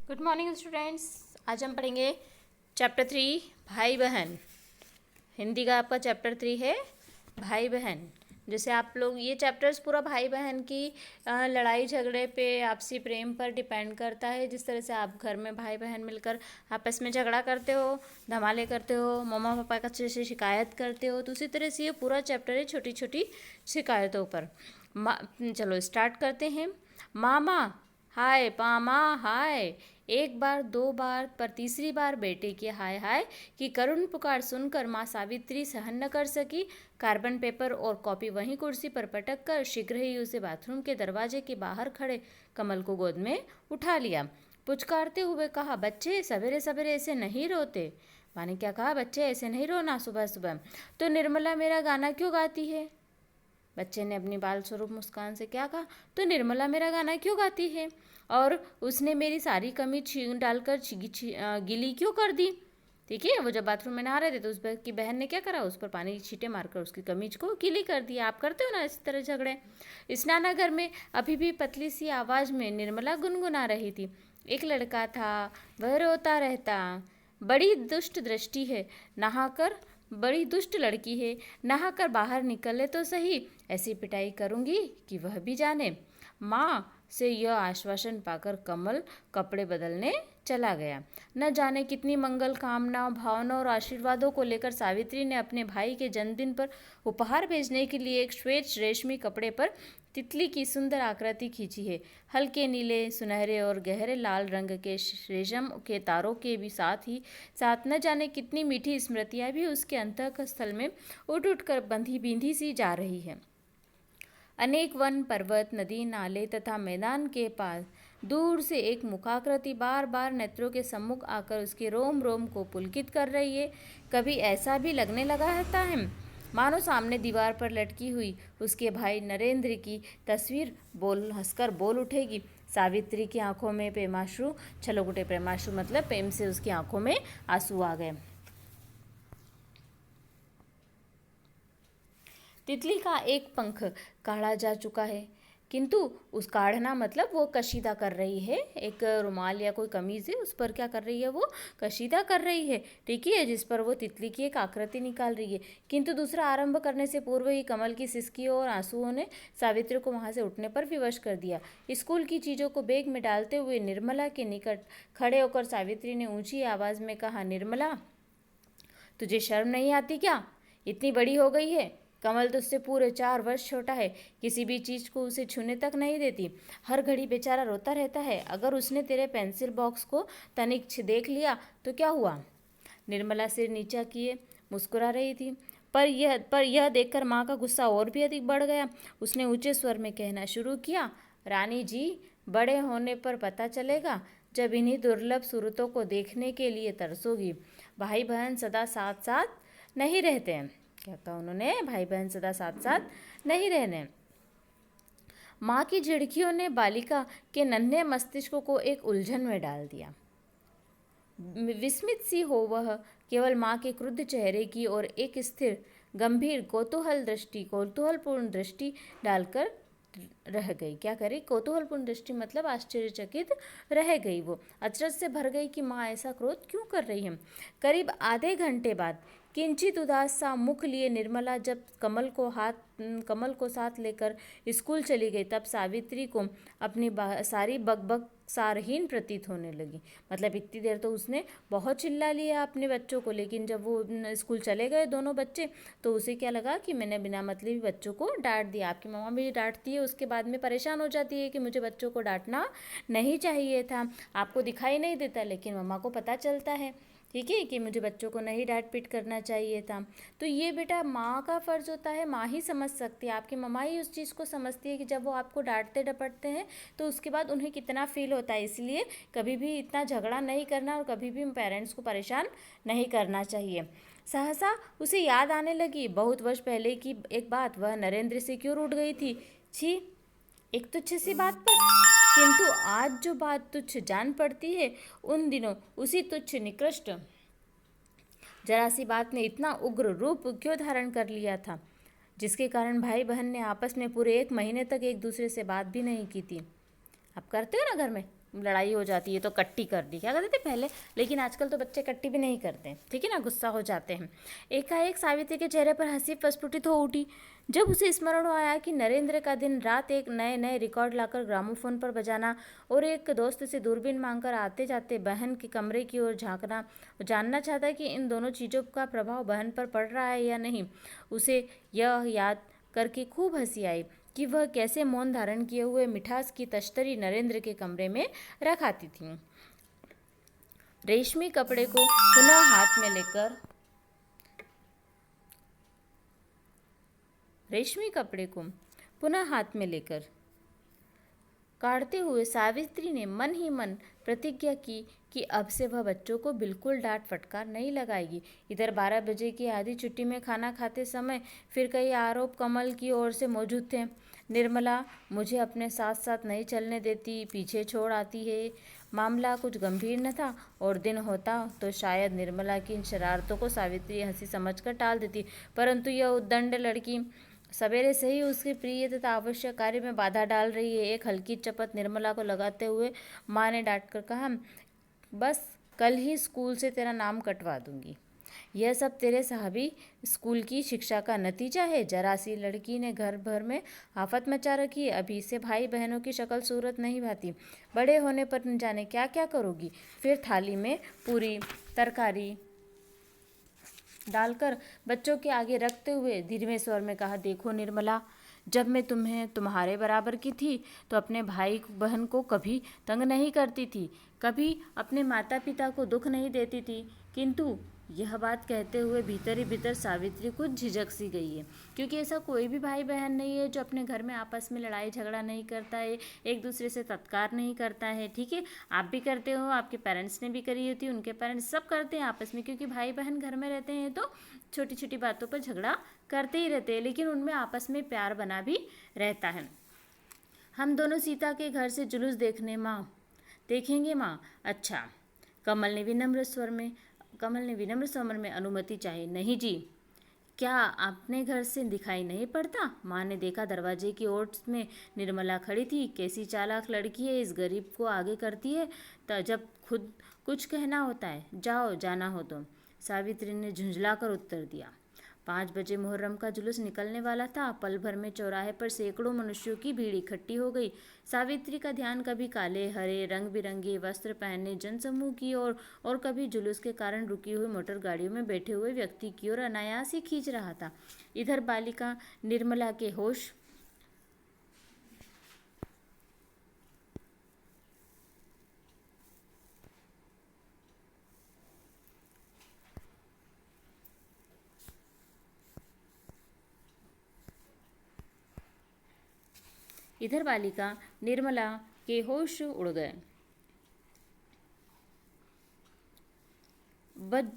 Good morning students. आज हम पढ़ेंगे चैप्टर 3 भाई बहन। हिंदी का आपका चैप्टर 3 है भाई बहन। जैसे आप लोग ये चैप्टर्स पूरा भाई बहन की लड़ाई झगड़े पे आपसी प्रेम पर डिपेंड करता है। जिस तरह से आप घर में भाई बहन मिलकर आपस में झगड़ा करते हो, धमाले करते हो, मम्मा पापा का अच्छे से शिकायत करते हो, तो उसी तरह से ये पूरा चैप्टर है छोटी छोटी शिकायतों पर। चलो स्टार्ट करते हैं। मामा हाय, पामा हाय। एक बार, दो बार, पर तीसरी बार बेटे की हाय हाय की करुण पुकार सुनकर माँ सावित्री सहन न कर सकी। कार्बन पेपर और कॉपी वहीं कुर्सी पर पटक कर शीघ्र ही उसे बाथरूम के दरवाजे के बाहर खड़े कमल को गोद में उठा लिया। पुचकारते हुए कहा, बच्चे सवेरे सवेरे ऐसे नहीं रोते। माँ ने क्या कहा? बच्चे ऐसे नहीं रोना सुबह सुबह। तो निर्मला मेरा गाना क्यों गाती है? बच्चे ने अपनी बाल स्वरूप मुस्कान से क्या कहा? तो निर्मला मेरा गाना क्यों गाती है? और उसने मेरी सारी कमीज डालकर गीली क्यों कर दी? ठीक है, वो जब बाथरूम में नहा रहे थे तो उस की बहन ने क्या करा? उस पर पानी की छींटे मारकर उसकी कमीज को गीली कर दिया। आप करते हो ना इस तरह झगड़े? स्नानागार में अभी भी पतली सी आवाज में निर्मला गुनगुना रही थी, एक लड़का था, वह रोता रहता, बड़ी दुष्ट दृष्टि है, नहाकर बड़ी दुष्ट लड़की है, नहाकर बाहर निकले तो सही, ऐसी पिटाई करूंगी कि वह भी जाने। माँ से यह आश्वासन पाकर कमल कपड़े बदलने चला गया। न जाने कितनी मंगल कामनाओं, भावनाओं और आशीर्वादों को लेकर सावित्री ने अपने भाई के जन्मदिन पर उपहार भेजने के लिए एक श्वेत रेशमी कपड़े पर तितली की सुंदर आकृति खींची है। हल्के नीले, सुनहरे और गहरे लाल रंग के रेशम के तारों के भी साथ न जाने कितनी मीठी स्मृतियां भी उसके अंतःस्थल में उठ उठ कर बंधी बिंधी सी जा रही है। अनेक वन, पर्वत, नदी, नाले तथा मैदान के पास दूर से एक मुखाकृति बार बार नेत्रों के सम्मुख आकर उसके रोम रोम को पुलकित कर रही है। कभी ऐसा भी लगने लगा रहता है मानो सामने दीवार पर लटकी हुई उसके भाई नरेंद्र की तस्वीर हंसकर बोल उठेगी। सावित्री की आंखों में प्रेमाश्रु छलक उठे। प्रेमाश्रु मतलब प्रेम से उसकी आंखों में आंसू आ गए। तितली का एक पंख काढ़ा जा चुका है, किंतु उस काढ़ना मतलब वो कशीदा कर रही है। एक रुमाल या कोई कमीज है उस पर क्या कर रही है? वो कशीदा कर रही है, ठीक है, जिस पर वो तितली की एक आकृति निकाल रही है। किंतु दूसरा आरंभ करने से पूर्व ही कमल की सिसकियों और आंसुओं ने सावित्री को वहां से उठने पर विवश कर दिया। स्कूल की चीज़ों को बैग में डालते हुए निर्मला के निकट खड़े होकर सावित्री ने ऊंची आवाज में कहा, निर्मला तुझे शर्म नहीं आती क्या? इतनी बड़ी हो गई है, कमल तुझसे पूरे 4 वर्ष छोटा है, किसी भी चीज़ को उसे छूने तक नहीं देती, हर घड़ी बेचारा रोता रहता है। अगर उसने तेरे पेंसिल बॉक्स को तनिक देख लिया तो क्या हुआ? निर्मला सिर नीचा किए मुस्कुरा रही थी, पर यह देखकर माँ का गुस्सा और भी अधिक बढ़ गया। उसने ऊंचे स्वर में कहना शुरू किया, रानी जी, बड़े होने पर पता चलेगा जब इन्हीं दुर्लभ सूरतों को देखने के लिए तरसोगी। भाई बहन सदा साथ साथ नहीं रहते हैं। क्या कहा उन्होंने? भाई बहन सदा साथ साथ नहीं रहने। माँ की झिड़कियों ने बालिका के नन्हे मस्तिष्क को एक उलझन में डाल दिया। विस्मित सी हो वह केवल माँ के क्रुद्ध चेहरे की ओर एक स्थिर, गंभीर, कौतूहलपूर्ण दृष्टि डालकर रह गई। क्या करे? कौतूहलपूर्ण दृष्टि मतलब आश्चर्यचकित रह गई। वो अचरज से भर गई कि माँ ऐसा क्रोध क्यों कर रही है। करीब आधे घंटे बाद किंचित उदास सा मुख लिए निर्मला जब कमल को साथ लेकर स्कूल चली गई, तब सावित्री को अपनी सारी बकबक सारहीन प्रतीत होने लगी। मतलब इतनी देर तो उसने बहुत चिल्ला लिया अपने बच्चों को, लेकिन जब वो स्कूल चले गए दोनों बच्चे तो उसे क्या लगा कि मैंने बिना मतलबी बच्चों को डांट दिया। आपकी मम्मा भी डांटती है, उसके बाद में परेशान हो जाती है कि मुझे बच्चों को डांटना नहीं चाहिए था। आपको दिखाई नहीं देता लेकिन मम्मा को पता चलता है, ठीक है, कि मुझे बच्चों को नहीं डांट पीट करना चाहिए था। तो ये बेटा माँ का फ़र्ज़ होता है, माँ ही समझ सकती है। आपकी मम्मा ही उस चीज़ को समझती है कि जब वो आपको डांटते डपटते हैं तो उसके बाद उन्हें कितना फ़ील होता है। इसलिए कभी भी इतना झगड़ा नहीं करना और कभी भी पेरेंट्स को परेशान नहीं करना चाहिए। सहसा उसे याद आने लगी बहुत वर्ष पहले की एक बात। वह नरेंद्र से क्यों रूठ गई थी? छी, एक तुच्छ सी बात पर। किंतु आज जो बात तुच्छ जान पड़ती है, उन दिनों उसी तुच्छ निकृष्ट जरा सी बात ने इतना उग्र रूप क्यों धारण कर लिया था, जिसके कारण भाई बहन ने आपस में पूरे 1 महीने तक एक दूसरे से बात भी नहीं की थी। आप करते हो ना घर में, लड़ाई हो जाती है तो कट्टी कर दी, क्या करते थे पहले, लेकिन आजकल तो बच्चे कट्टी भी नहीं करते, ठीक है ना, गुस्सा हो जाते हैं। एकाएक सावित्री के चेहरे पर हंसी प्रस्फुटित हो उठी जब उसे स्मरण आया कि नरेंद्र का दिन रात एक नए नए रिकॉर्ड लाकर ग्रामोफोन पर बजाना और एक दोस्त से दूरबीन मांगकर आते जाते बहन के कमरे की ओर झांकना, जानना चाहता कि इन दोनों चीज़ों का प्रभाव बहन पर पड़ रहा है या नहीं। उसे यह याद करके खूब हंसी आई कि वह कैसे मौन धारण किए हुए मिठास की तश्तरी नरेंद्र के कमरे में रखाती थी। रेशमी कपड़े को पुनः हाथ में लेकर काढ़ते हुए सावित्री ने मन ही मन प्रतिज्ञा की कि अब से वह बच्चों को बिल्कुल डांट फटकार नहीं लगाएगी। इधर 12 बजे की आधी छुट्टी में खाना खाते समय फिर कई आरोप कमल की ओर से मौजूद थे। निर्मला मुझे अपने साथ साथ नहीं चलने देती, पीछे छोड़ आती है। मामला कुछ गंभीर न था और दिन होता तो शायद निर्मला की इन शरारतों को सावित्री हंसी समझकर टाल देती, परंतु यह उद्दंड लड़की सवेरे से ही उसके प्रिय तथा आवश्यक कार्य में बाधा डाल रही है। एक हल्की चपत निर्मला को लगाते हुए माँ ने डांट कर कहा, बस कल ही स्कूल से तेरा नाम कटवा दूंगी। यह सब तेरे साहबी स्कूल की शिक्षा का नतीजा है। जरा सी लड़की ने घर भर में आफत मचा रखी है। अभी से भाई बहनों की शक्ल सूरत नहीं भाती, बड़े होने पर न जाने क्या क्या करोगी। फिर थाली में पूरी तरकारी डालकर बच्चों के आगे रखते हुए धीमे स्वर में कहा, देखो निर्मला, जब मैं तुम्हारे बराबर की थी तो अपने भाई बहन को कभी तंग नहीं करती थी, कभी अपने माता पिता को दुख नहीं देती थी। किंतु यह बात कहते हुए भीतर ही भीतर सावित्री कुछ झिझक सी गई है, क्योंकि ऐसा कोई भी भाई बहन नहीं है जो अपने घर में आपस में लड़ाई झगड़ा नहीं करता है, एक दूसरे से तत्कार नहीं करता है। ठीक है, आप भी करते हो, आपके पेरेंट्स ने भी करी होती, उनके पेरेंट्स सब करते हैं आपस में, क्योंकि भाई बहन घर में रहते हैं तो छोटी छोटी बातों पर झगड़ा करते ही रहते हैं, लेकिन उनमें आपस में प्यार बना भी रहता है। हम दोनों सीता के घर से जुलूस देखेंगे माँ। अच्छा, कमल ने विनम्र स्वर में अनुमति चाहिए। नहीं जी, क्या आपने घर से दिखाई नहीं पड़ता? माँ ने देखा दरवाजे की ओर में निर्मला खड़ी थी। कैसी चालाक लड़की है, इस गरीब को आगे करती है जब खुद कुछ कहना होता है। जाओ, जाना हो तो, सावित्री ने झुंझलाकर उत्तर दिया। 5 बजे मुहर्रम का जुलूस निकलने वाला था। पल भर में चौराहे पर सैकड़ों मनुष्यों की भीड़ इकट्ठी हो गई। सावित्री का ध्यान कभी काले हरे रंग बिरंगे वस्त्र पहने जनसमूह की ओर और कभी जुलूस के कारण रुकी हुई मोटर गाड़ियों में बैठे हुए व्यक्ति की ओर अनायास ही खींच रहा था। इधर बालिका निर्मला के होश इधर बालिका निर्मला के होश उड़ गए।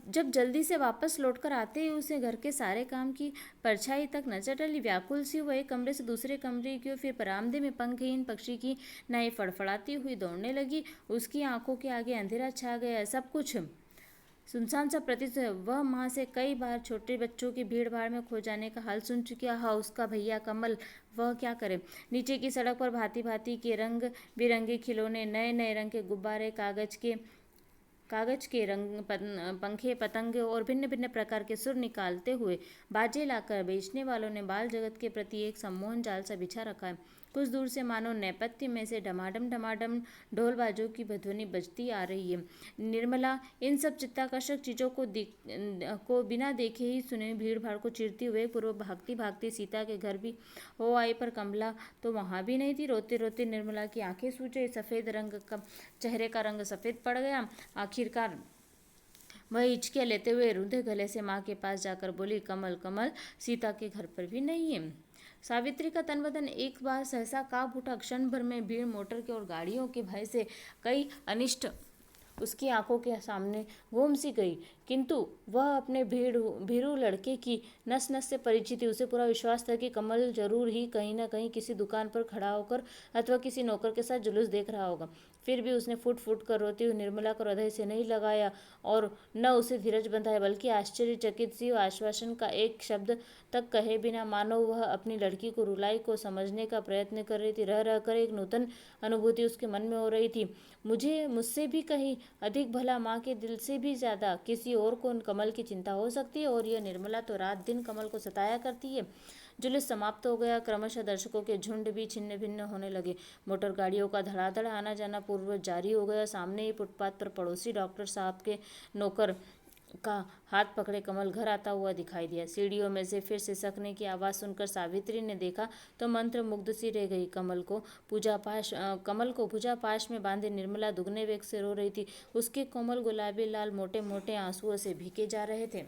जब जल्दी से वापस लौटकर आते ही उसे घर के सारे काम की परछाई तक नजर डली। व्याकुल सी वह एक कमरे से दूसरे कमरे की ओर, फिर बरामदे में पंखहीन पक्षी की नाई फड़फड़ाती हुई दौड़ने लगी। उसकी आंखों के आगे अंधेरा छा गया, सब कुछ सुनसान सा प्रतीत हुआ। वह माँ से कई बार छोटे बच्चों की भीड़ भाड़ में खो जाने का हाल सुन चुकी है। हाँ, उसका भैया कमल, वह क्या करे। नीचे की सड़क पर भांति भांति के रंग बिरंगे खिलौने, नए नए रंग के गुब्बारे, कागज के रंग पंखे पतंगे और भिन्न भिन्न प्रकार के सुर निकालते हुए बाजे लाकर बेचने वालों ने बाल जगत के प्रति एक सम्मोहन जाल सा बिछा रखा है। कुछ दूर से मानो नेपथ्य में से डमाडम डमाडम ढोल बाजों की ध्वनि बजती आ रही है। निर्मला इन सब चित्ताकर्षक चीज़ों को बिना देखे ही सुने भीड़ भाड़ को चीरती हुए पूर्व भागती भागती सीता के घर भी हो आई, पर कमला तो वहाँ भी नहीं थी। रोते रोते निर्मला की आंखें सूजे, सफ़ेद रंग का चेहरे का रंग सफ़ेद पड़ गया। आखिरकार वह हिचकियाँ लेते हुए रुंधे गले से माँ के पास जाकर बोली, कमल कमल, सीता के घर पर भी नहीं है। सावित्री का तन बदन एक बार सहसा कांप उठा। क्षण भर में भीड़, मोटर के और गाड़ियों के भय से कई अनिष्ट उसकी आंखों के सामने घूम सी गई, किंतु वह अपने भीरू लड़के की नस नस से परिचित थी। उसे पूरा विश्वास था कि कमल जरूर ही कहीं न कहीं किसी दुकान पर खड़ा होकर अथवा किसी नौकर के साथ जुलूस देख रहा होगा। फिर भी उसने फुट फुट कर रोती हुई निर्मला को हृदय से नहीं लगाया और न उसे धीरज बंधाया, बल्कि आश्चर्यचकित सी आश्वासन का एक शब्द तक कहे बिना मानो वह अपनी लड़की को रुलाई को समझने का प्रयत्न कर रही थी। रह रहकर एक नूतन अनुभूति उसके मन में हो रही थी। मुझसे भी कहीं अधिक भला माँ के दिल से भी ज्यादा किसी और को कमल की चिंता हो सकती है, और यह निर्मला तो रात दिन कमल को सताया करती है। जुलूस समाप्त हो गया। क्रमशः दर्शकों के झुंड भी छिन्न भिन्न होने लगे। मोटर गाड़ियों का धड़ाधड़ आना जाना पूर्ववत जारी हो गया। सामने ही फुटपाथ पर पड़ोसी डॉक्टर साहब के नौकर का हाथ पकड़े कमल घर आता हुआ दिखाई दिया। सीढ़ियों में से फिर सिसकने की आवाज़ सुनकर सावित्री ने देखा तो मंत्र मुग्ध सी रह गई। कमल को भुजा पाश में बांधे निर्मला दुगने वेग से रो रही थी। उसके कोमल गुलाबी लाल मोटे मोटे आंसुओं से भीगे जा रहे थे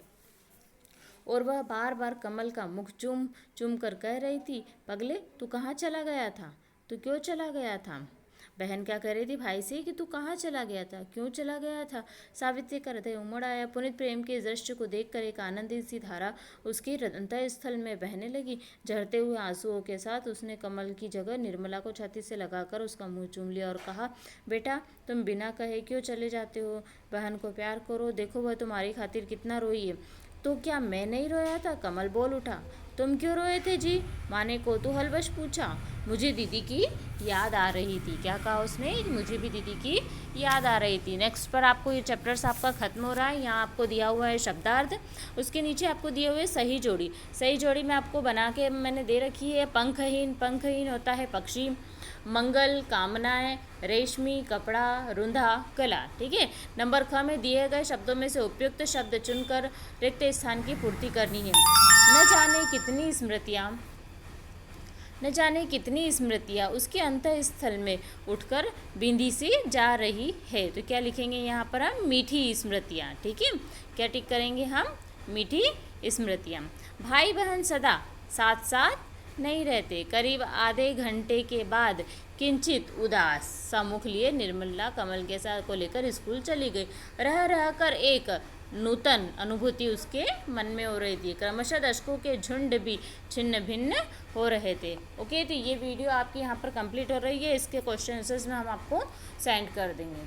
और वह बार बार कमल का मुख चूम चूम कर कह रही थी, पगले तू कहाँ चला गया था, तू क्यों चला गया था। बहन क्या कह रही थी भाई से कि तू कहाँ चला गया था, क्यों चला गया था। सावित्री का हृदय उमड़ आया। पुनित प्रेम के दृश्य को देखकर एक आनंदित सी धारा उसके अंतःस्थल में बहने लगी। झरते हुए आंसुओं के साथ उसने कमल की जगह निर्मला को छाती से लगाकर उसका मुंह चूम लिया और कहा, बेटा तुम बिना कहे क्यों चले जाते हो, बहन को प्यार करो, देखो वह तुम्हारी खातिर कितना रोई है। तो क्या मैं नहीं रोया था, कमल बोल उठा। तुम क्यों रोए थे जी, माँ ने कौतूहलवश पूछा। मुझे दीदी की याद आ रही थी। क्या कहा उसने, मुझे भी दीदी की याद आ रही थी। नेक्स्ट पर आपको ये चैप्टर्स आपका खत्म हो रहा है। यहाँ आपको दिया हुआ है शब्दार्थ, उसके नीचे आपको दिए हुए सही जोड़ी। सही जोड़ी में आपको बना के मैंने दे रखी है। पंखहीन होता है पक्षी, मंगल कामनाएं, रेशमी कपड़ा, रुंधा कला। ठीक है। नंबर ख में दिए गए शब्दों में से उपयुक्त शब्द चुनकर रिक्त स्थान की पूर्ति करनी है। न जाने कितनी स्मृतियाँ उसके अंतःस्थल में उठकर बिंदी सी जा रही है। तो क्या लिखेंगे यहाँ पर हम, मीठी स्मृतियाँ। ठीक है। क्या टिक करेंगे हम, मीठी स्मृतियाँ। भाई बहन सदा साथ साथ नहीं रहते। करीब आधे घंटे के बाद किंचित उदास सा मुख लिए निर्मला कमल के साथ को लेकर स्कूल चली गई। रह रह कर एक नूतन अनुभूति उसके मन में हो रही थी। क्रमशः दर्शकों के झुंड भी छिन्न भिन्न हो रहे थे। ओके, तो ये वीडियो आपकी यहाँ पर कंप्लीट हो रही है। इसके क्वेश्चन आंसर्स में हम आपको सेंड कर देंगे।